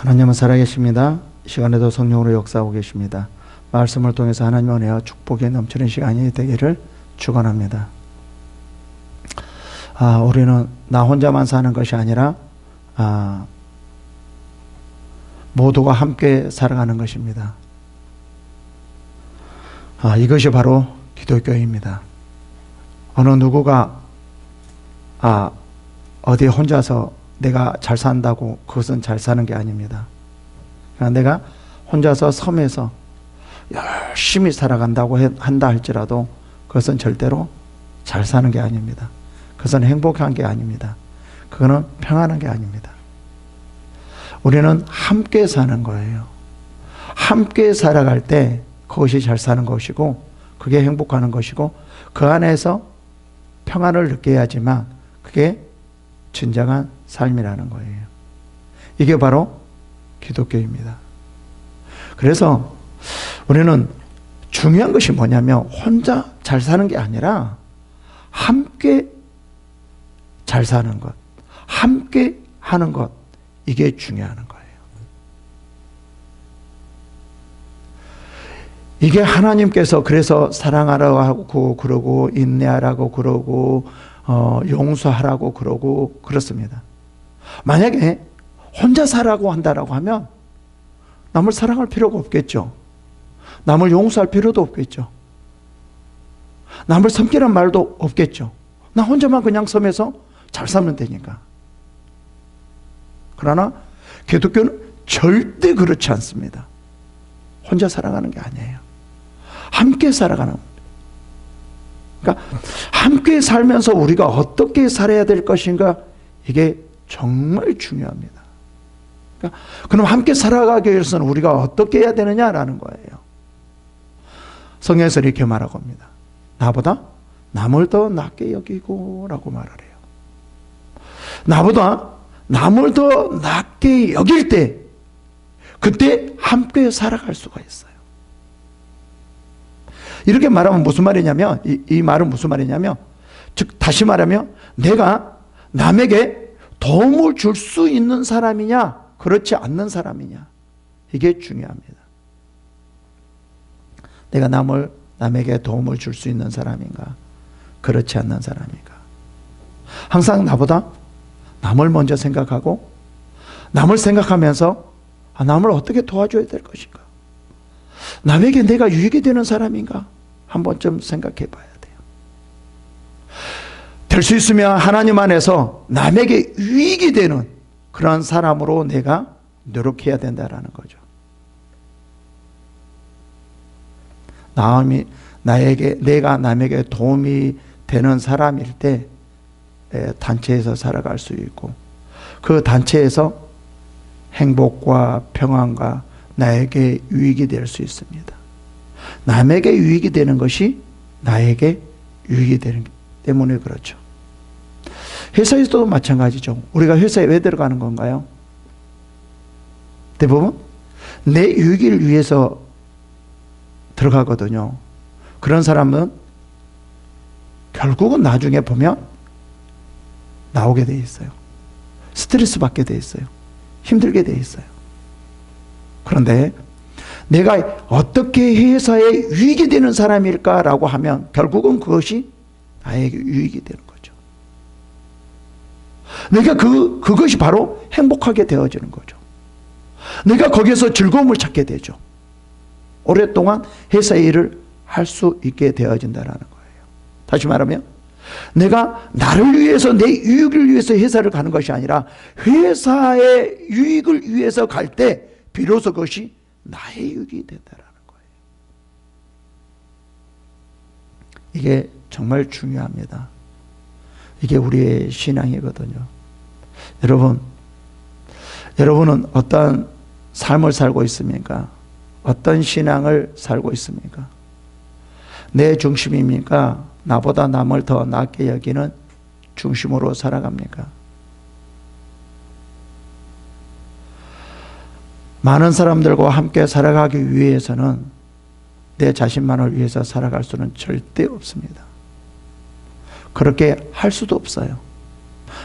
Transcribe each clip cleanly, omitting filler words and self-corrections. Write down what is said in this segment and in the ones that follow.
하나님은 살아계십니다. 이 시간에도 성령으로 역사하고 계십니다. 말씀을 통해서 하나님의 은혜와 축복이 넘치는 시간이 되기를 축원합니다. 우리는 나 혼자만 사는 것이 아니라 모두가 함께 살아가는 것입니다. 이것이 바로 기독교입니다. 어느 누구가 어디 혼자서 내가 잘 산다고 그것은 잘 사는 게 아닙니다. 내가 혼자서 섬에서 열심히 살아간다고 한다 할지라도 그것은 절대로 잘 사는 게 아닙니다. 그것은 행복한 게 아닙니다. 그거는 평안한 게 아닙니다. 우리는 함께 사는 거예요. 함께 살아갈 때 그것이 잘 사는 것이고 그게 행복하는 것이고 그 안에서 평안을 느껴야지만 그게 진정한 삶이라는 거예요. 이게 바로 기독교입니다. 그래서 우리는 중요한 것이 뭐냐면 혼자 잘 사는 게 아니라 함께 잘 사는 것, 함께 하는 것, 이게 중요한 거예요. 이게 하나님께서 그래서 사랑하라고 하고 그러고 인내하라고 그러고 용서하라고 그러고 그렇습니다. 만약에 혼자 살라고 한다라고 하면 남을 사랑할 필요가 없겠죠. 남을 용서할 필요도 없겠죠. 남을 섬기란 말도 없겠죠. 나 혼자만 그냥 섬에서 잘 살면 되니까. 그러나 기독교는 절대 그렇지 않습니다. 혼자 살아가는 게 아니에요. 함께 살아가는 겁니다. 그러니까 함께 살면서 우리가 어떻게 살아야 될 것인가, 이게 정말 중요합니다. 그러니까 그럼 함께 살아가기 위해서는 우리가 어떻게 해야 되느냐라는 거예요. 성경에서 이렇게 말하고 합니다. 나보다 남을 더 낮게 여기고 라고 말을 해요. 나보다 남을 더 낮게 여길 때 그때 함께 살아갈 수가 있어요. 이렇게 말하면 무슨 말이냐면 이 말은 무슨 말이냐면 즉 다시 말하면 내가 남에게 도움을 줄 수 있는 사람이냐 그렇지 않는 사람이냐, 이게 중요합니다. 내가 남에게 도움을 줄 수 있는 사람인가 그렇지 않는 사람인가. 항상 나보다 남을 먼저 생각하고 남을 생각하면서 남을 어떻게 도와줘야 될 것인가, 남에게 내가 유익이 되는 사람인가 한 번쯤 생각해 봐야 돼요. 될 수 있으면 하나님 안에서 남에게 유익이 되는 그런 사람으로 내가 노력해야 된다라는 거죠. 내가 남에게 도움이 되는 사람일 때 단체에서 살아갈 수 있고 그 단체에서 행복과 평안과 나에게 유익이 될 수 있습니다. 남에게 유익이 되는 것이 나에게 유익이 되는 때문에 그렇죠. 회사에서도 마찬가지죠. 우리가 회사에 왜 들어가는 건가요? 대부분 내 유익을 위해서 들어가거든요. 그런 사람은 결국은 나중에 보면 나오게 돼 있어요. 스트레스 받게 돼 있어요. 힘들게 돼 있어요. 그런데 내가 어떻게 회사에 유익이 되는 사람일까라고 하면 결국은 그것이 나에게 유익이 되는 거죠. 내가 그것이 바로 행복하게 되어지는 거죠. 내가 거기에서 즐거움을 찾게 되죠. 오랫동안 회사 일을 할 수 있게 되어진다는 거예요. 다시 말하면 내가 나를 위해서 내 유익을 위해서 회사를 가는 것이 아니라 회사의 유익을 위해서 갈 때 비로소 그것이 나의 유익이 된다는 거예요. 이게 정말 중요합니다. 이게 우리의 신앙이거든요. 여러분은 어떤 삶을 살고 있습니까? 어떤 신앙을 살고 있습니까? 내 중심입니까? 나보다 남을 더 낮게 여기는 중심으로 살아갑니까? 많은 사람들과 함께 살아가기 위해서는 내 자신만을 위해서 살아갈 수는 절대 없습니다. 그렇게 할 수도 없어요.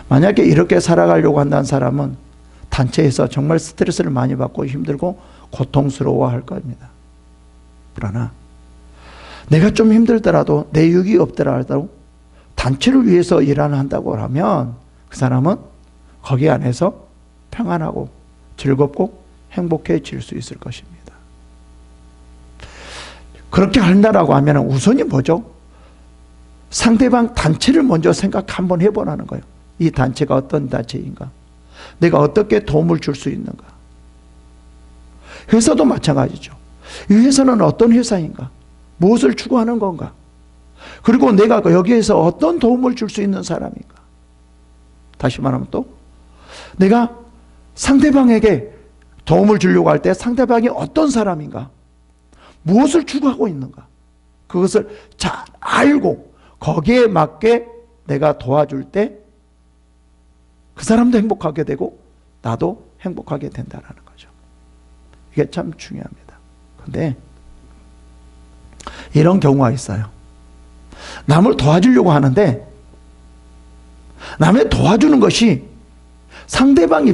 만약에 이렇게 살아가려고 한다는 사람은 단체에서 정말 스트레스를 많이 받고 힘들고 고통스러워할 겁니다. 그러나 내가 좀 힘들더라도 내 유익이 없더라도 단체를 위해서 일을 한다고 하면 그 사람은 거기 안에서 평안하고 즐겁고 행복해질 수 있을 것입니다. 그렇게 한다라고 하면 우선이 뭐죠? 상대방 단체를 먼저 생각 한번 해보라는 거예요. 이 단체가 어떤 단체인가? 내가 어떻게 도움을 줄 수 있는가? 회사도 마찬가지죠. 이 회사는 어떤 회사인가? 무엇을 추구하는 건가? 그리고 내가 여기에서 어떤 도움을 줄 수 있는 사람인가? 다시 말하면 또 내가 상대방에게 도움을 주려고 할 때 상대방이 어떤 사람인가? 무엇을 추구하고 있는가? 그것을 잘 알고 거기에 맞게 내가 도와줄 때 그 사람도 행복하게 되고 나도 행복하게 된다는 거죠. 이게 참 중요합니다. 그런데 이런 경우가 있어요. 남을 도와주려고 하는데 남의 도와주는 것이 상대방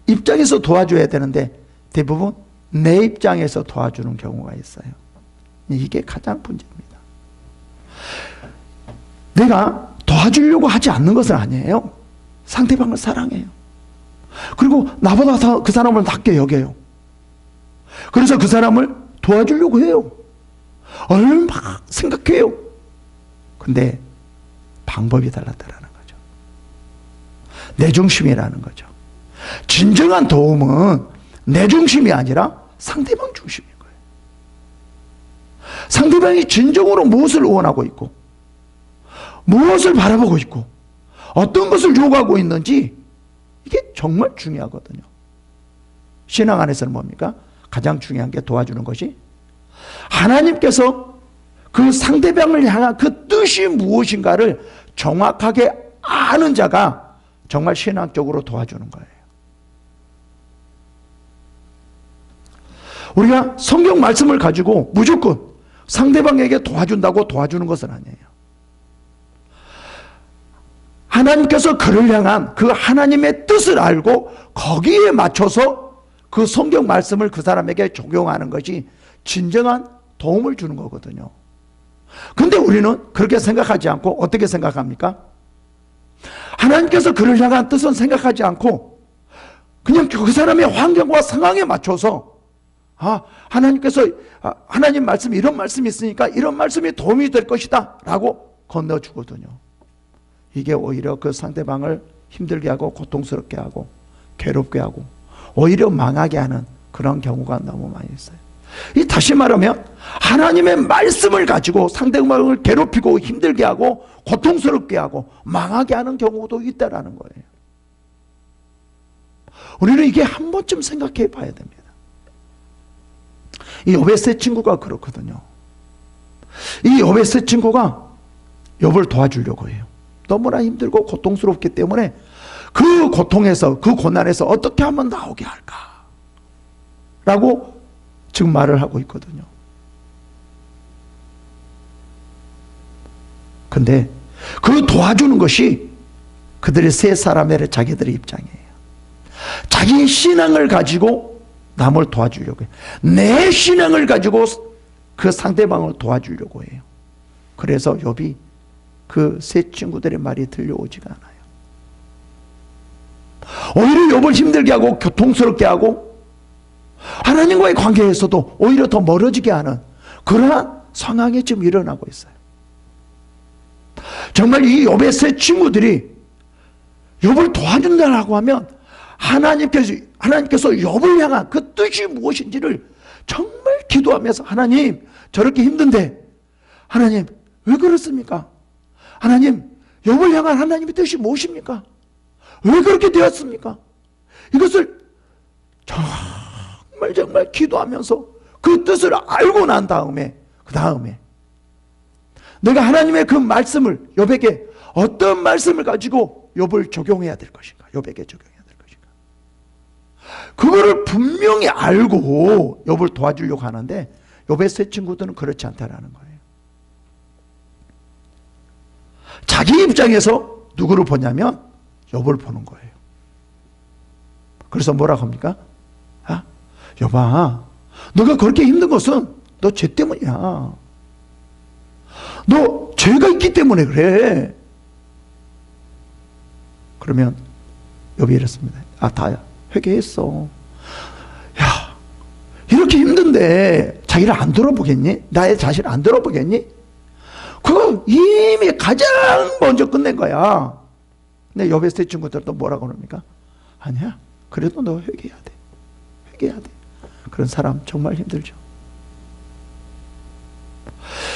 입장에서 도와줘야 되는데 대부분 내 입장에서 도와주는 경우가 있어요. 이게 가장 문제입니다. 내가 도와주려고 하지 않는 것은 아니에요. 상대방을 사랑해요. 그리고 나보다 더 그 사람을 낫게 여겨요. 그래서 그 사람을 도와주려고 해요. 얼마나 막 생각해요. 근데 방법이 달랐다라는 거죠. 내 중심이라는 거죠. 진정한 도움은 내 중심이 아니라 상대방 중심인 거예요. 상대방이 진정으로 무엇을 원하고 있고 무엇을 바라보고 있고 어떤 것을 요구하고 있는지 이게 정말 중요하거든요. 신앙 안에서는 뭡니까? 가장 중요한 게 도와주는 것이 하나님께서 그 상대방을 향한 그 뜻이 무엇인가를 정확하게 아는 자가 정말 신앙적으로 도와주는 거예요. 우리가 성경 말씀을 가지고 무조건 상대방에게 도와준다고 도와주는 것은 아니에요. 하나님께서 그를 향한 그 하나님의 뜻을 알고 거기에 맞춰서 그 성경 말씀을 그 사람에게 적용하는 것이 진정한 도움을 주는 거거든요. 근데 우리는 그렇게 생각하지 않고 어떻게 생각합니까? 하나님께서 그를 향한 뜻은 생각하지 않고 그냥 그 사람의 환경과 상황에 맞춰서 하나님께서 하나님 말씀이 이런 말씀이 있으니까 이런 말씀이 도움이 될 것이다 라고 건너주거든요. 이게 오히려 그 상대방을 힘들게 하고 고통스럽게 하고 괴롭게 하고 오히려 망하게 하는 그런 경우가 너무 많이 있어요. 다시 말하면 하나님의 말씀을 가지고 상대방을 괴롭히고 힘들게 하고 고통스럽게 하고 망하게 하는 경우도 있다라는 거예요. 우리는 이게 한 번쯤 생각해 봐야 됩니다. 이 욥의 세 친구가 그렇거든요. 이 욥의 세 친구가 욥을 도와주려고 해요. 너무나 힘들고 고통스럽기 때문에 그 고통에서 그 고난에서 어떻게 하면 나오게 할까 라고 지금 말을 하고 있거든요. 근데 그 도와주는 것이 그들의 세 사람의 자기들의 입장이에요. 자기의 신앙을 가지고 남을 도와주려고 해요. 내 신앙을 가지고 그 상대방을 도와주려고 해요. 그래서 욥이 그 세 친구들의 말이 들려오지가 않아요. 오히려 욥을 힘들게 하고 고통스럽게 하고 하나님과의 관계에서도 오히려 더 멀어지게 하는 그러한 상황이 지금 일어나고 있어요. 정말 이 욥의 세 친구들이 욥을 도와준다라고 하면 하나님께서 욥을 향한 그 뜻이 무엇인지를 정말 기도하면서 하나님 저렇게 힘든데 하나님 왜 그렇습니까? 하나님 욥을 향한 하나님의 뜻이 무엇입니까? 왜 그렇게 되었습니까? 이것을 정말 기도하면서 그 뜻을 알고 난 다음에 그 다음에 내가 하나님의 그 말씀을 욥에게 어떤 말씀을 가지고 욥을 적용해야 될 것인가? 욥에게 적용해야 될 것인가? 그거를 분명히 알고 욥을 도와주려고 하는데 욥의 세 친구들은 그렇지 않다라는 거예요. 자기 입장에서 누구를 보냐면 욥을 보는 거예요. 그래서 뭐라고 합니까? 여봐, 너가 그렇게 힘든 것은 너 죄 때문이야. 너 죄가 있기 때문에 그래. 그러면 욥이 이랬습니다. 다 회개했어. 야, 이렇게 힘든데 자기를 안 돌아보겠니? 나의 자신을 안 돌아보겠니? 그거 이미 가장 먼저 끝낸 거야. 근데 욥의 세 친구들도 뭐라고 그럽니까? 아니야, 그래도 너 회개해야 돼. 회개해야 돼. 그런 사람 정말 힘들죠.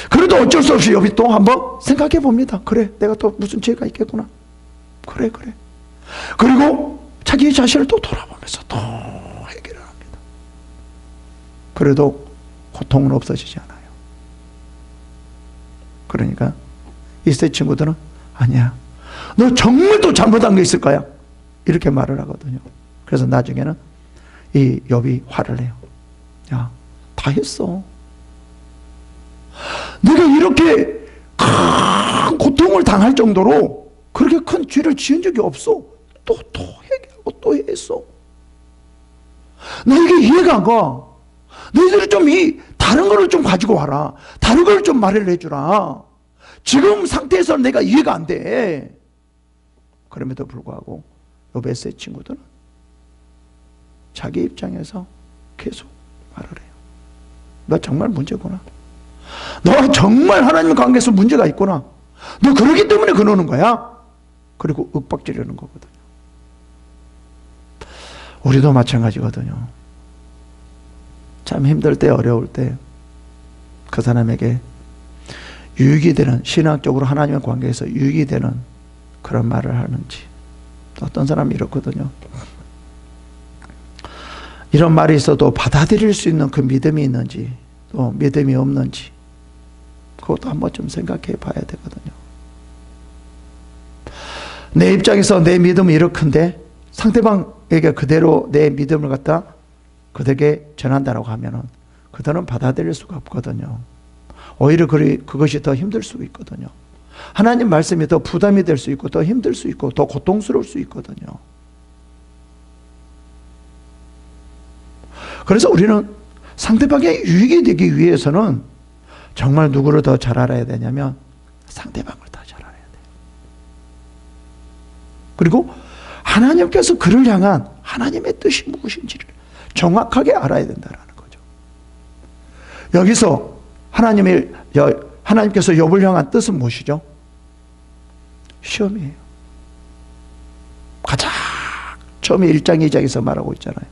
그래도 어쩔 수 없이 욥이 또 한번 생각해 봅니다. 그래, 내가 또 무슨 죄가 있겠구나. 그래. 그리고 자기 자신을 또 돌아보면서 또 회개를 합니다. 그래도 고통은 없어지지 않아요. 그러니까 이 세 친구들은 아니야, 너 정말 또 잘못한 게 있을 거야, 이렇게 말을 하거든요. 그래서 나중에는 이 욥이 화를 내요. 야, 다 했어. 내가 이렇게 큰 고통을 당할 정도로 그렇게 큰 죄를 지은 적이 없어. 또 회개하고 또 했어. 나 이게 이해가 안 가. 너희들이 좀 다른 거를 좀 가지고 와라. 다른 걸 좀 말을 해주라. 지금 상태에서 내가 이해가 안 돼. 그럼에도 불구하고 욥의 세 친구들은 자기 입장에서 계속 말을 해요. 너 정말 문제구나. 너 정말 하나님 관계에서 문제가 있구나. 너 그러기 때문에 그러는 거야. 그리고 윽박지르는 거거든요. 우리도 마찬가지거든요. 참 힘들 때, 어려울 때 그 사람에게 유익이 되는, 신앙적으로 하나님의 관계에서 유익이 되는 그런 말을 하는지. 어떤 사람이 이렇거든요. 이런 말이 있어도 받아들일 수 있는 그 믿음이 있는지, 또 믿음이 없는지, 그것도 한번 좀 생각해 봐야 되거든요. 내 입장에서 내 믿음이 이렇건데 상대방에게 그대로 내 믿음을 갖다 그들에게 전한다라고 하면은 그들은 받아들일 수가 없거든요. 오히려 그것이 더 힘들 수 있거든요. 하나님 말씀이 더 부담이 될 수 있고, 더 힘들 수 있고, 더 고통스러울 수 있거든요. 그래서 우리는 상대방의 유익이 되기 위해서는 정말 누구를 더 잘 알아야 되냐면 상대방을 더 잘 알아야 돼요. 그리고 하나님께서 그를 향한 하나님의 뜻이 무엇인지를 정확하게 알아야 된다는 거죠. 여기서 하나님께서 욥을 향한 뜻은 무엇이죠? 시험이에요. 가장 처음에 1장 2장에서 말하고 있잖아요.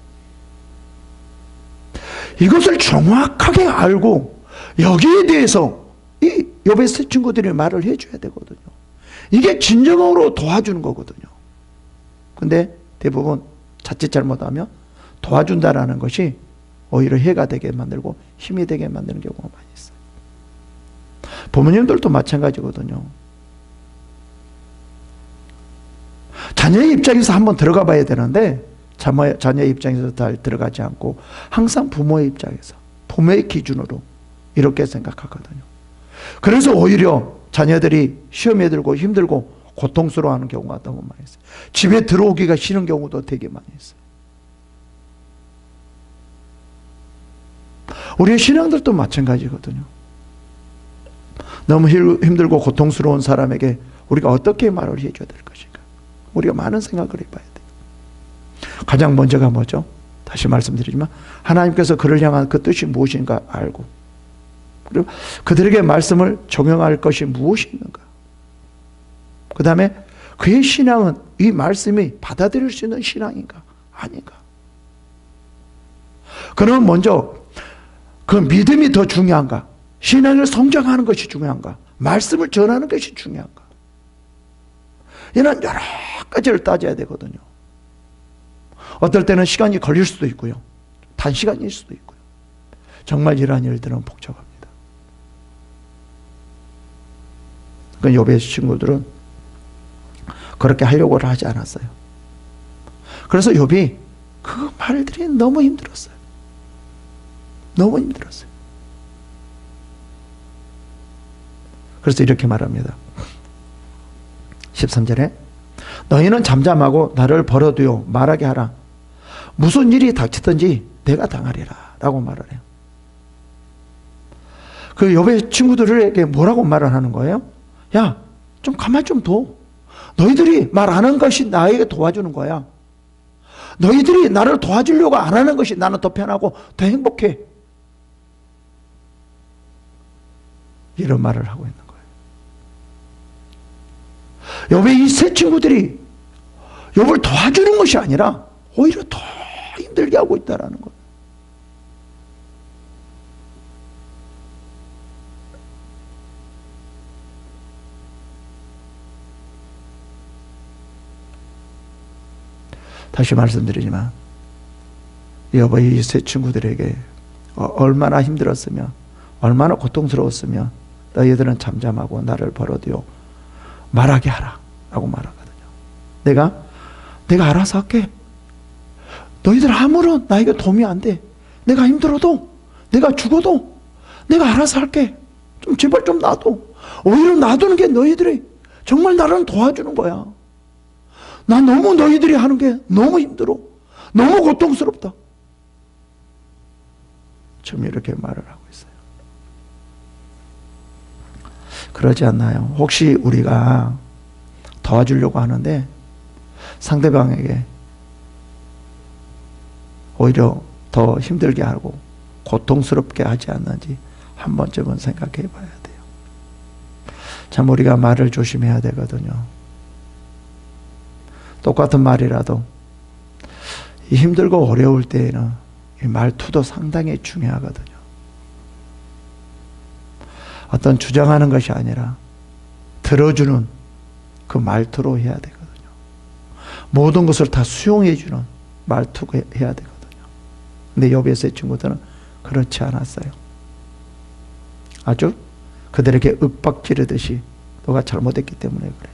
이것을 정확하게 알고 여기에 대해서 이 욥의 세 친구들이 말을 해줘야 되거든요. 이게 진정으로 도와주는 거거든요. 근데 대부분 자칫 잘못하면 도와준다라는 것이 오히려 해가 되게 만들고 힘이 되게 만드는 경우가 많이 있어요. 부모님들도 마찬가지거든요. 자녀의 입장에서 한번 들어가 봐야 되는데 자녀의 입장에서 잘 들어가지 않고 항상 부모의 입장에서, 부모의 기준으로 이렇게 생각하거든요. 그래서 오히려 자녀들이 시험에 들고 힘들고 고통스러워하는 경우가 너무 많이 있어요. 집에 들어오기가 싫은 경우도 되게 많이 있어요. 우리의 신앙들도 마찬가지거든요. 너무 힘들고 고통스러운 사람에게 우리가 어떻게 말을 해줘야 될 것인가, 우리가 많은 생각을 해봐야 돼요. 가장 먼저가 뭐죠? 다시 말씀드리지만 하나님께서 그를 향한 그 뜻이 무엇인가 알고, 그리고 그들에게 말씀을 적용할 것이 무엇이 있는가, 그 다음에 그의 신앙은 이 말씀이 받아들일 수 있는 신앙인가 아닌가. 그러면 먼저 그 믿음이 더 중요한가, 신앙을 성장하는 것이 중요한가, 말씀을 전하는 것이 중요한가, 이런 여러 가지를 따져야 되거든요. 어떨 때는 시간이 걸릴 수도 있고요, 단시간일 수도 있고요. 정말 이러한 일들은 복잡합니다. 그러니까 욥의 친구들은 그렇게 하려고 하지 않았어요. 그래서 욥이 그 말들이 너무 힘들었어요. 너무 힘들었어요. 그래서 이렇게 말합니다. 13절에 너희는 잠잠하고 나를 벌어두어 말하게 하라. 무슨 일이 닥치든지 내가 당하리라 라고 말을 해요. 그 욥의 친구들에게 뭐라고 말을 하는 거예요? 야, 좀 가만 좀 둬. 너희들이 말 안 하는 것이 나에게 도와주는 거야. 너희들이 나를 도와주려고 안 하는 것이 나는 더 편하고 더 행복해. 이런 말을 하고 있는 거예요. 욥의 이 세 친구들이 욥을 도와주는 것이 아니라 오히려 더 힘들게 하고 있다는 거예요. 다시 말씀드리지만 욥의 이 세 친구들에게 얼마나 힘들었으면, 얼마나 고통스러웠으면 너희들은 잠잠하고 나를 버려두어 말하게 하라 라고 말하거든요. 내가 알아서 할게. 너희들 아무런 나에게 도움이 안 돼. 내가 힘들어도, 내가 죽어도 내가 알아서 할게. 좀 제발 좀 놔둬. 오히려 놔두는 게 너희들이 정말 나를 도와주는 거야. 난 너무 너희들이 하는 게 너무 힘들어. 너무 고통스럽다. 지금 이렇게 말을 하고 있어요. 그러지 않나요? 혹시 우리가 도와주려고 하는데 상대방에게 오히려 더 힘들게 하고 고통스럽게 하지 않는지 한 번쯤은 생각해 봐야 돼요. 참 우리가 말을 조심해야 되거든요. 똑같은 말이라도 힘들고 어려울 때에는 이 말투도 상당히 중요하거든요. 어떤 주장하는 것이 아니라 들어주는 그 말투로 해야 되거든요. 모든 것을 다 수용해주는 말투가 해야 되거든요. 근데 욥의 세 친구들은 그렇지 않았어요. 아주 그들에게 윽박지르듯이 너가 잘못했기 때문에 그래.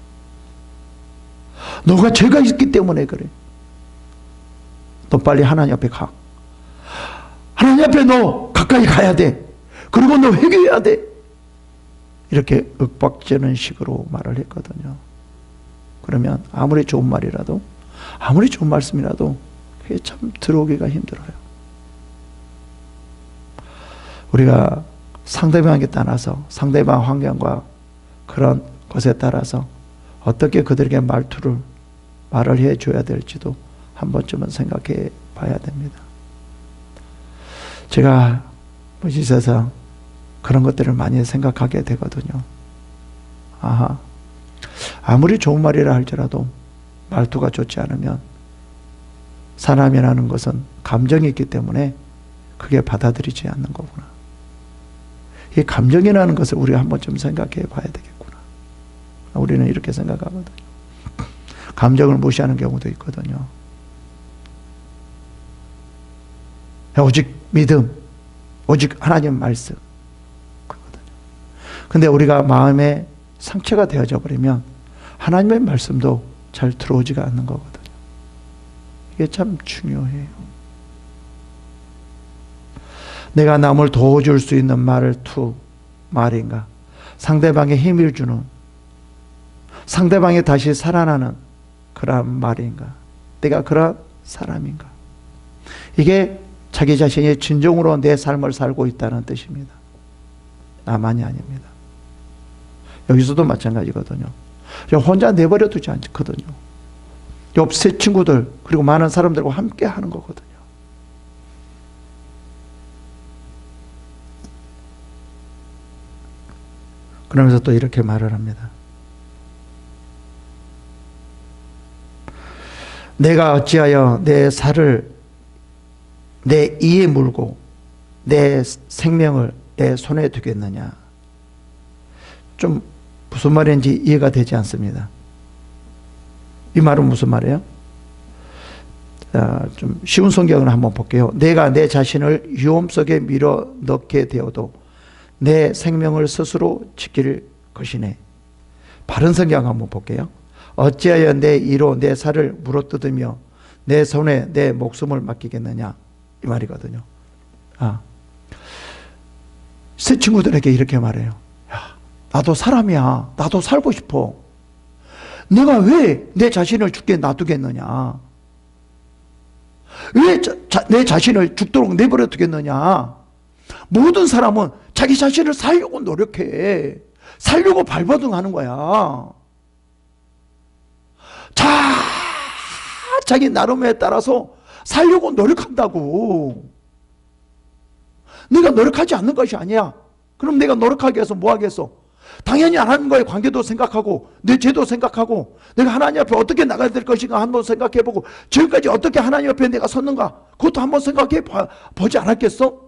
너가 죄가 있기 때문에 그래. 너 빨리 하나님 앞에 가. 하나님 앞에 너 가까이 가야 돼. 그리고 너 회개해야 돼. 이렇게 윽박지르는 식으로 말을 했거든요. 그러면 아무리 좋은 말이라도, 아무리 좋은 말씀이라도 그게 참 들어오기가 힘들어요. 우리가 상대방에 따라서, 상대방 환경과 그런 것에 따라서 어떻게 그들에게 말을 해줘야 될지도 한 번쯤은 생각해 봐야 됩니다. 제가 무지세상 그런 것들을 많이 생각하게 되거든요. 아무리 좋은 말이라 할지라도 말투가 좋지 않으면 사람이라는 것은 감정이 있기 때문에 그게 받아들이지 않는 거구나. 이 감정이라는 것을 우리가 한 번쯤 생각해 봐야 되겠구나. 우리는 이렇게 생각하거든요. 감정을 무시하는 경우도 있거든요. 오직 믿음, 오직 하나님 말씀. 그거거든요. 근데 우리가 마음에 상처가 되어져 버리면 하나님의 말씀도 잘 들어오지가 않는 거거든요. 이게 참 중요해요. 내가 남을 도와줄 수 있는 말인가? 상대방에 힘을 주는, 상대방이 다시 살아나는 그런 말인가? 내가 그런 사람인가? 이게 자기 자신이 진정으로 내 삶을 살고 있다는 뜻입니다. 나만이 아닙니다. 여기서도 마찬가지거든요. 혼자 내버려 두지 않거든요. 욥 세 친구들 그리고 많은 사람들과 함께 하는 거거든요. 그러면서 또 이렇게 말을 합니다. 내가 어찌하여 내 살을 내 이에 물고 내 생명을 내 손에 두겠느냐. 좀 무슨 말인지 이해가 되지 않습니다. 이 말은 무슨 말이에요? 좀 쉬운 성경을 한번 볼게요. 내가 내 자신을 위험 속에 밀어 넣게 되어도 내 생명을 스스로 지킬 것이네. 바른 성경 한번 볼게요. 어찌하여 내 이로 내 살을 물어뜯으며 내 손에 내 목숨을 맡기겠느냐. 이 말이거든요. 새 친구들에게 이렇게 말해요. 야, 나도 사람이야. 나도 살고 싶어. 내가 왜 내 자신을 죽게 놔두겠느냐. 왜 내 자신을 죽도록 내버려 두겠느냐? 모든 사람은 자기 자신을 살려고 노력해. 살려고 발버둥하는 거야. 자기 나름에 따라서 살려고 노력한다고. 내가 노력하지 않는 것이 아니야. 그럼 내가 노력하기 위해서 뭐 하겠어? 당연히 하나님과의 관계도 생각하고 내 죄도 생각하고 내가 하나님 앞에 어떻게 나가야 될 것인가 한번 생각해보고 지금까지 어떻게 하나님 앞에 내가 섰는가 그것도 한번 생각해 보지 않았겠어?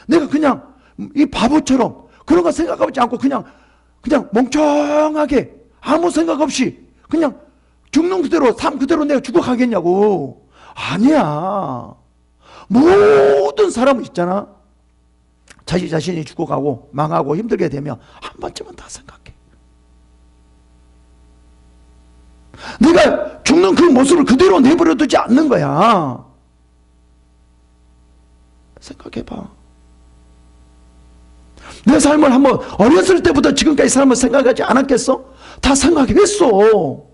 내가 그냥 이 바보처럼 그런 거 생각하지 않고 그냥 멍청하게 아무 생각 없이 그냥 죽는 그대로 삶 그대로 내가 죽어가겠냐고. 아니야. 모든 사람은 있잖아. 자기 자신이 죽어가고 망하고 힘들게 되면 한 번쯤은 다 생각해. 내가 죽는 그 모습을 그대로 내버려 두지 않는 거야. 생각해봐. 내 삶을 한번 어렸을 때부터 지금까지 삶을 생각하지 않았겠어? 다 생각했어.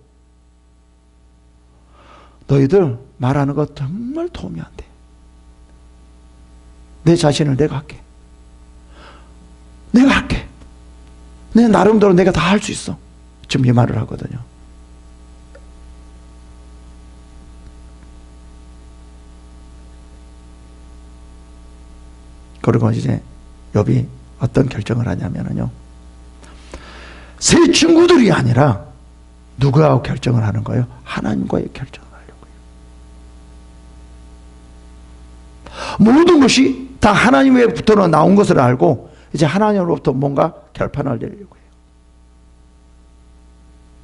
너희들 말하는 거 정말 도움이 안 돼. 내 자신을 내가 할게. 내가 할게. 내 나름대로 내가 다 할 수 있어. 지금 이 말을 하거든요. 그리고 이제 욥이 어떤 결정을 하냐면요. 세 친구들이 아니라 누구하고 결정을 하는 거예요? 하나님과의 결정을 하려고요. 모든 것이 다 하나님으로부터 나온 것을 알고 이제 하나님으로부터 뭔가 결판을 내려고 해요.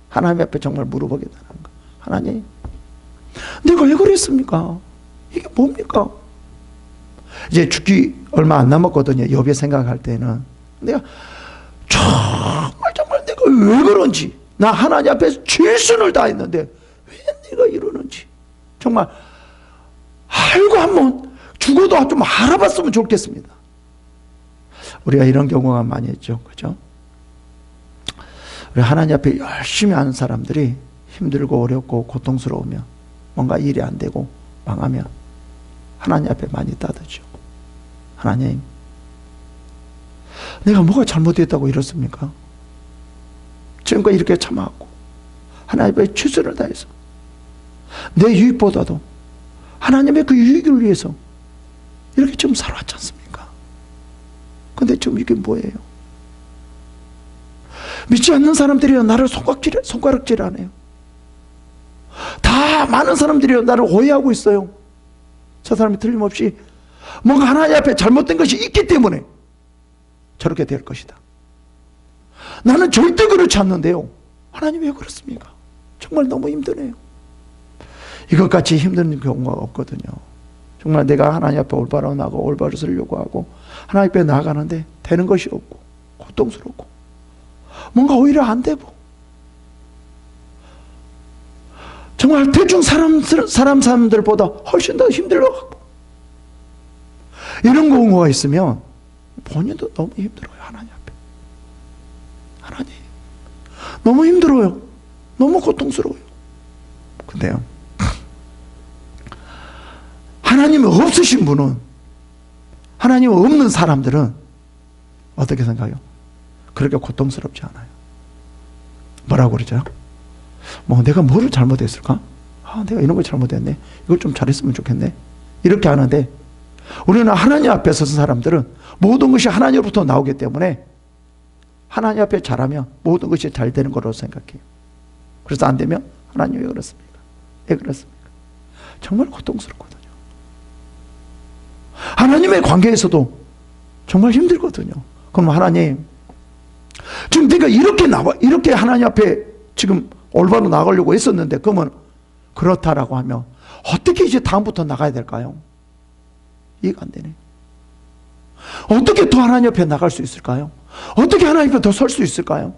하나님 앞에 정말 물어보겠다는 거. 하나님, 내가 왜 그랬습니까? 이게 뭡니까? 이제 죽기 얼마 안 남았거든요. 욥이 생각할 때는 내가 정말 내가 왜 그런지, 나 하나님 앞에서 최선을 다했는데 왜 내가 이러는지 정말 알고 한번 죽어도 좀 알아봤으면 좋겠습니다. 우리가 이런 경우가 많이 있죠. 그죠? 우리 하나님 앞에 열심히 하는 사람들이 힘들고 어렵고 고통스러우면 뭔가 일이 안 되고 망하면 하나님 앞에 많이 따르죠. 하나님, 내가 뭐가 잘못됐다고 이렇습니까? 지금까지 이렇게 참아왔고 하나님 앞에 최선을 다해서 내 유익보다도 하나님의 그 유익을 위해서 이렇게 좀 살아왔지 않습니까? 근데 지금 이게 뭐예요? 믿지 않는 사람들이 나를 손가락질하네요. 다 많은 사람들이 나를 오해하고 있어요. 저 사람이 틀림없이 뭔가 하나님 앞에 잘못된 것이 있기 때문에 저렇게 될 것이다. 나는 절대 그렇지 않는데요. 하나님 왜 그렇습니까? 정말 너무 힘드네요. 이것같이 힘든 경우가 없거든요. 정말 내가 하나님 앞에 올바로 나가고 올바로 서려고 하고 하나님 앞에 나가는데 되는 것이 없고 고통스럽고 뭔가 오히려 안 되고 정말 대충 사람들보다 훨씬 더 힘들어가고 이런 경우가 있으면 본인도 너무 힘들어요. 하나님 앞에. 하나님 너무 힘들어요. 너무 고통스러워요. 근데요, 하나님이 없으신 분은, 하나님이 없는 사람들은 어떻게 생각해요? 그렇게 고통스럽지 않아요. 뭐라고 그러죠? 뭐 내가 뭐를 잘못했을까? 내가 이런 걸 잘못했네. 이걸 좀 잘했으면 좋겠네. 이렇게 하는데 우리는 하나님 앞에 서서 사람들은 모든 것이 하나님으로부터 나오기 때문에 하나님 앞에 잘하면 모든 것이 잘 되는 거라고 생각해요. 그래서 안 되면 하나님 왜 그렇습니까? 왜 그렇습니까? 정말 고통스럽거든요. 하나님의 관계에서도 정말 힘들거든요. 그럼 하나님, 지금 내가 이렇게 하나님 앞에 지금 올바로 나가려고 했었는데, 그러면 그렇다라고 하면 어떻게 이제 다음부터 나가야 될까요? 이해가 안 되네. 어떻게 더 하나님 앞에 나갈 수 있을까요? 어떻게 하나님 앞에 더 설 수 있을까요?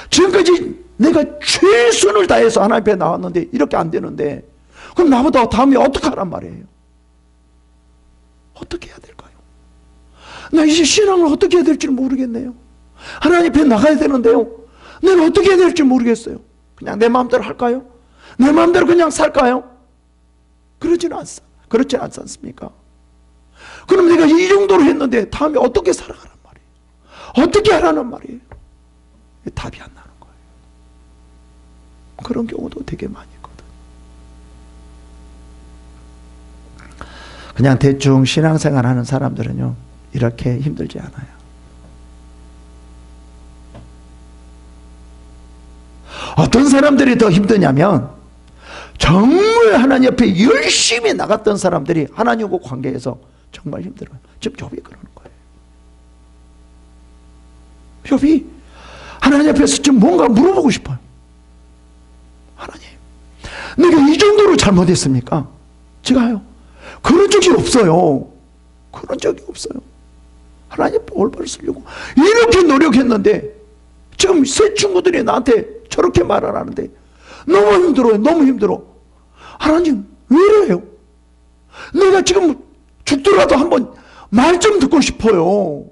지금까지 내가 최선을 다해서 하나님 앞에 나왔는데 이렇게 안 되는데, 그럼 나보다 다음에 어떻게 하란 말이에요? 어떻게 해야 될까요? 나 이제 신앙을 어떻게 해야 될지 모르겠네요. 하나님 앞에 나가야 되는데요, 내가 어떻게 해야 될지 모르겠어요. 그냥 내 마음대로 할까요? 내 마음대로 그냥 살까요? 그러지는 않습니다. 그렇지 않지 않습니까? 그럼 내가 이 정도로 했는데 다음에 어떻게 살아가란 말이에요? 어떻게 하라는 말이에요? 답이 안 나는 거예요. 그런 경우도 되게 많이 있거든. 그냥 대충 신앙생활 하는 사람들은요, 이렇게 힘들지 않아요. 어떤 사람들이 더 힘드냐면, 정말 하나님 앞에 열심히 나갔던 사람들이 하나님과 관계에서 정말 힘들어요. 지금 욥이 그러는 거예요. 욥이 하나님 앞에서 지금 뭔가 물어보고 싶어요. 하나님, 내가 이 정도로 잘못했습니까? 제가요, 그런 적이 없어요. 그런 적이 없어요. 하나님 올바로 쓰려고 이렇게 노력했는데 지금 새 친구들이 나한테 저렇게 말을 하는데 너무 힘들어요. 너무 힘들어. 하나님 왜 이래요? 내가 지금 죽더라도 한번 말 좀 듣고 싶어요.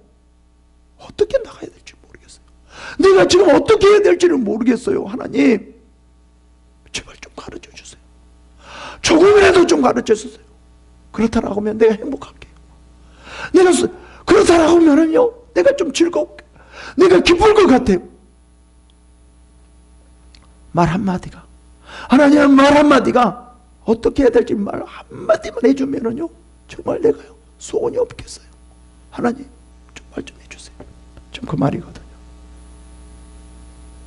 어떻게 나가야 될지 모르겠어요. 내가 지금 어떻게 해야 될지를 모르겠어요. 하나님 제발 좀 가르쳐 주세요. 조금이라도 좀 가르쳐 주세요. 그렇다라고 하면 내가 행복할게요. 내가 그렇다라고 하면은요, 내가 좀 즐겁게, 내가 기쁠 것 같아요. 말 한마디가, 하나님 말 한마디가 어떻게 해야 될지 말 한마디만 해주면은요, 정말 내가요, 소원이 없겠어요. 하나님, 좀 말 좀 해주세요. 지금 그 말이거든요.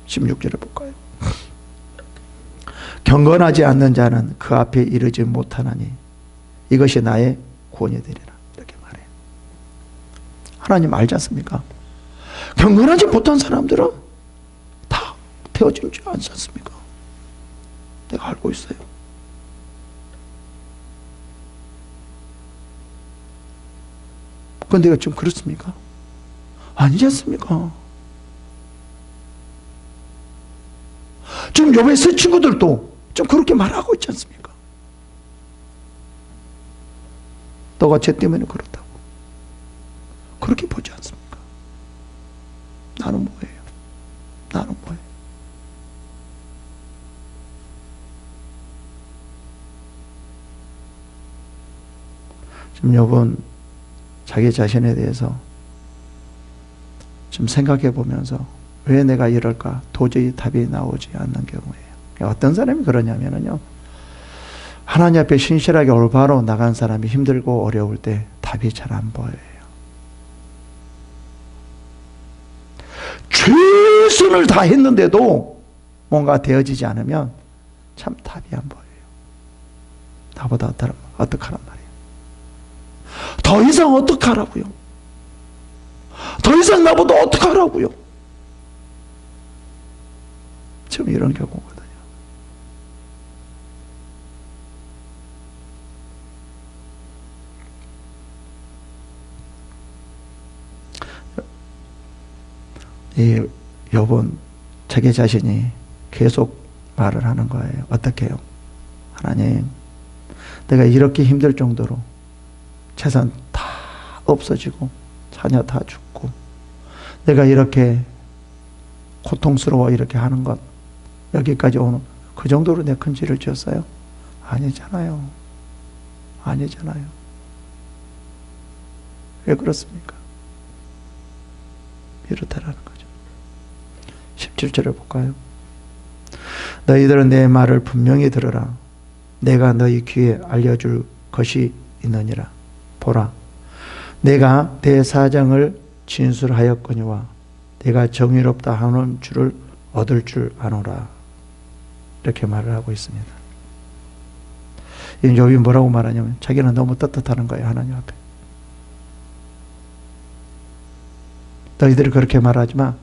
16절을 볼까요? 경건하지 않는 자는 그 앞에 이르지 못하나니 이것이 나의 구원이 되리라. 이렇게 말해요. 하나님 알지 않습니까? 경건하지 못한 사람들은 다 되어지지 않지 않습니까? 내가 알고 있어요. 그런데 내가 지금 그렇습니까? 아니지 않습니까? 지금 욥의 새 친구들도 좀 그렇게 말하고 있지 않습니까? 너가 죄 때문에 그렇다고. 그렇게 보지 않습니까? 나는 뭐예요? 나는 뭐예요? 지금 욥은 자기 자신에 대해서 좀 생각해 보면서 왜 내가 이럴까? 도저히 답이 나오지 않는 경우예요. 어떤 사람이 그러냐면요, 하나님 앞에 신실하게 올바로 나간 사람이 힘들고 어려울 때 답이 잘 안 보여요. 최선을 다했는데도 뭔가 되어지지 않으면 참 답이 안 보여요. 나보다 어떡하란 말이에요. 더 이상 어떡하라고요? 더 이상 나보다 어떡하라고요? 지금 이런 경우거든요. 이 욥은 자기 자신이 계속 말을 하는 거예요. 어떻게 해요? 하나님, 내가 이렇게 힘들 정도로 재산 다 없어지고 자녀 다 죽고 내가 이렇게 고통스러워 이렇게 하는 것, 여기까지 오는 그 정도로 내 큰 죄를 지었어요? 아니잖아요. 아니잖아요. 왜 그렇습니까? 이렇다라는 거죠. 17절을 볼까요? 너희들은 내 말을 분명히 들으라. 내가 너희 귀에 알려줄 것이 있느니라. 보라, 내가 내 사정을 진술하였거니와 내가 정의롭다 하는 줄을 얻을 줄 아노라. 이렇게 말을 하고 있습니다. 이 욥이 뭐라고 말하냐면 자기는 너무 떳떳하는 거예요. 하나님 앞에. 너희들이 그렇게 말하지만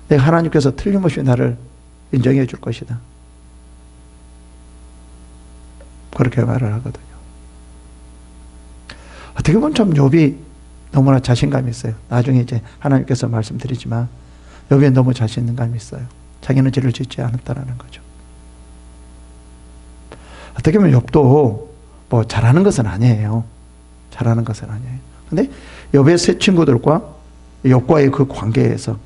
내가 하나님께서 틀림없이 나를 인정해 줄 것이다. 그렇게 말을 하거든요. 어떻게 보면 참 욥이 너무나 자신감이 있어요. 나중에 이제 하나님께서 말씀드리지만 욥이 너무 자신감이 있어요. 자기는 죄를 짓지 않았다라는 거죠. 어떻게 보면 욥도 뭐 잘하는 것은 아니에요. 잘하는 것은 아니에요. 근데 욥의 새 친구들과 욥과의 그 관계에서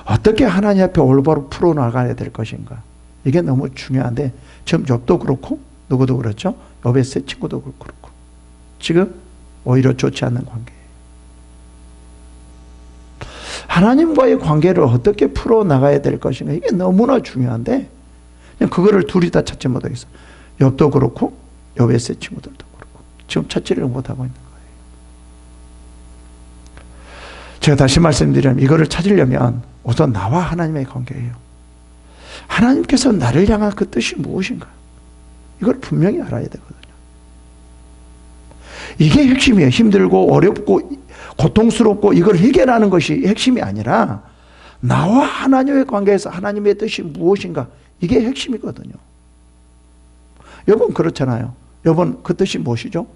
어떻게 하나님 앞에 올바로 풀어나가야 될 것인가, 이게 너무 중요한데 지금 욥도 그렇고 누구도 그렇죠. 욥의 새 친구도 그렇고 지금 오히려 좋지 않는 관계예요. 하나님과의 관계를 어떻게 풀어나가야 될 것인가, 이게 너무나 중요한데 그냥 그거를 둘이 다 찾지 못하겠어요. 욥도 그렇고 욥의 세 친구들도 그렇고 지금 찾지를 못하고 있는 거예요. 제가 다시 말씀드리면 이거를 찾으려면 우선 나와 하나님의 관계예요. 하나님께서 나를 향한 그 뜻이 무엇인가, 이걸 분명히 알아야 되거든요. 이게 핵심이에요. 힘들고 어렵고 고통스럽고 이걸 해결하는 것이 핵심이 아니라 나와 하나님의 관계에서 하나님의 뜻이 무엇인가, 이게 핵심이거든요. 여러분 그렇잖아요. 여러분 그 뜻이 무엇이죠?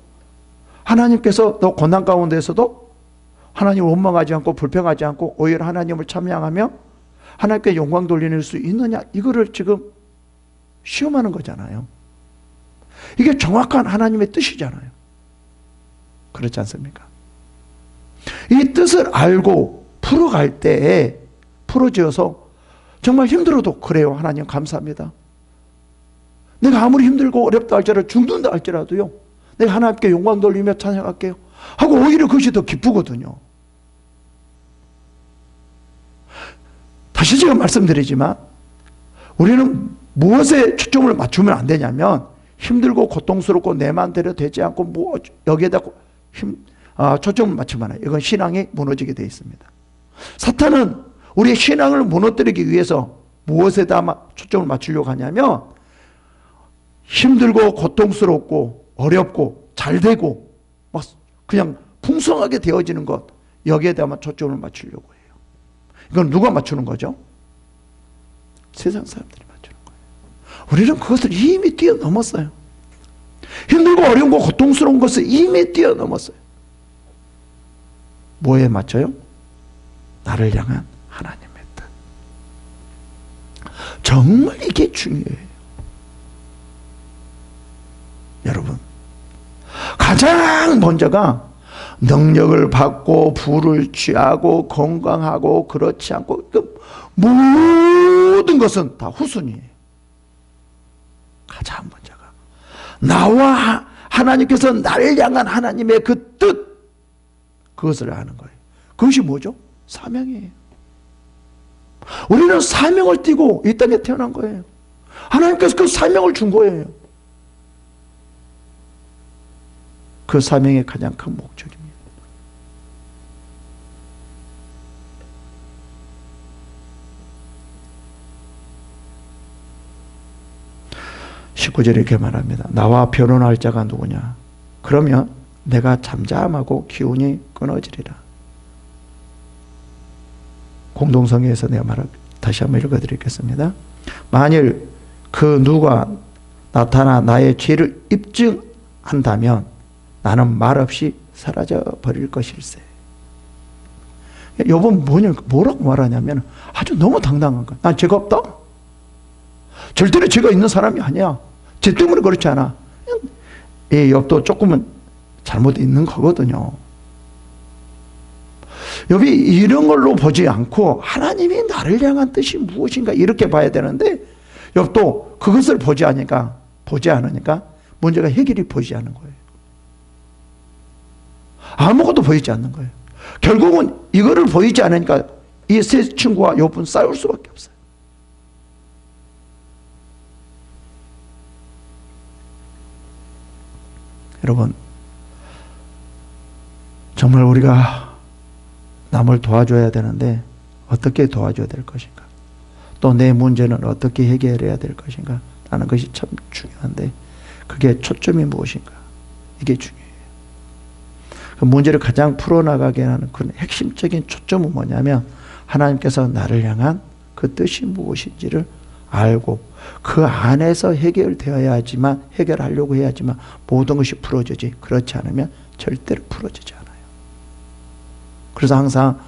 하나님께서 너 고난 가운데서도 하나님을 원망하지 않고 불평하지 않고 오히려 하나님을 찬양하며 하나님께 영광 돌릴 수 있느냐, 이거를 지금 시험하는 거잖아요. 이게 정확한 하나님의 뜻이잖아요. 그렇지 않습니까? 이 뜻을 알고 풀어갈 때에 풀어지어서 정말 힘들어도 그래요, 하나님 감사합니다. 내가 아무리 힘들고 어렵다 할지라도 죽는다 할지라도요, 내가 하나님께 영광 돌리며 찬양할게요 하고 오히려 그것이 더 기쁘거든요. 다시 제가 말씀드리지만 우리는 무엇에 초점을 맞추면 안 되냐면 힘들고 고통스럽고 내 마음대로 되지 않고 뭐 여기에다 초점을 맞추면 이건 신앙이 무너지게 되어 있습니다. 사탄은 우리의 신앙을 무너뜨리기 위해서 무엇에다 초점을 맞추려고 하냐면 힘들고 고통스럽고 어렵고 잘되고 막 그냥 풍성하게 되어지는 것, 여기에다만 초점을 맞추려고 해요. 이건 누가 맞추는 거죠? 세상 사람들이 맞추는 거예요. 우리는 그것을 이미 뛰어넘었어요. 힘들고 어려운 거 고통스러운 것을 이미 뛰어넘었어요. 뭐에 맞춰요? 나를 향한 하나님의 뜻. 정말 이게 중요해요. 여러분, 가장 먼저가 능력을 받고 부를 취하고 건강하고 그렇지 않고 모든 것은 다 후순위예요. 가장 먼저가 나와 하나님께서 나를 향한 하나님의 그 뜻, 그것을 아는 거예요. 그것이 뭐죠? 사명이에요. 우리는 사명을 띠고 이 땅에 태어난 거예요. 하나님께서 그 사명을 준 거예요. 그 사명의 가장 큰 목적입니다. 19절에 이렇게 말합니다. 나와 변론할 자가 누구냐? 그러면 내가 잠잠하고 기운이 끊어지리라. 공동성에서 내가 다시 한번 읽어드리겠습니다. 만일 그 누가 나타나 나의 죄를 입증한다면 나는 말없이 사라져 버릴 것일세. 요번 뭐라고 말하냐면 아주 너무 당당한 거야. 난 죄가 없다. 절대로 죄가 있는 사람이 아니야. 죄 때문에 그렇지 않아. 이 욥도 조금은 잘못 있는 거거든요. 욥이 이런 걸로 보지 않고 하나님이 나를 향한 뜻이 무엇인가 이렇게 봐야 되는데 욥도 그것을 보지 않으니까 문제가 해결이 보이지 않는 거예요. 아무것도 보이지 않는 거예요. 결국은 이거를 보이지 않으니까 이 세 친구와 욥은 싸울 수밖에 없어요. 여러분, 정말 우리가 남을 도와줘야 되는데 어떻게 도와줘야 될 것인가, 또 내 문제는 어떻게 해결해야 될 것인가 라는 것이 참 중요한데 그게 초점이 무엇인가, 이게 중요해요. 그 문제를 가장 풀어나가게 하는 그 핵심적인 초점은 뭐냐면 하나님께서 나를 향한 그 뜻이 무엇인지를 알고 그 안에서 해결하려고 해야지만 모든 것이 풀어지지, 그렇지 않으면 절대로 풀어지지 않아요. 그래서 항상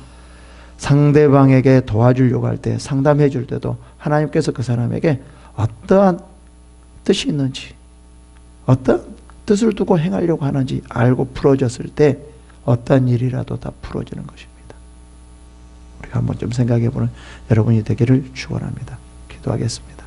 상대방에게 도와주려고 할 때, 상담해 줄 때도 하나님께서 그 사람에게 어떠한 뜻이 있는지, 어떤 뜻을 두고 행하려고 하는지 알고 풀어졌을 때 어떤 일이라도 다 풀어지는 것입니다. 우리가 한번 좀 생각해 보는 여러분이 되기를 축원합니다. 기도하겠습니다.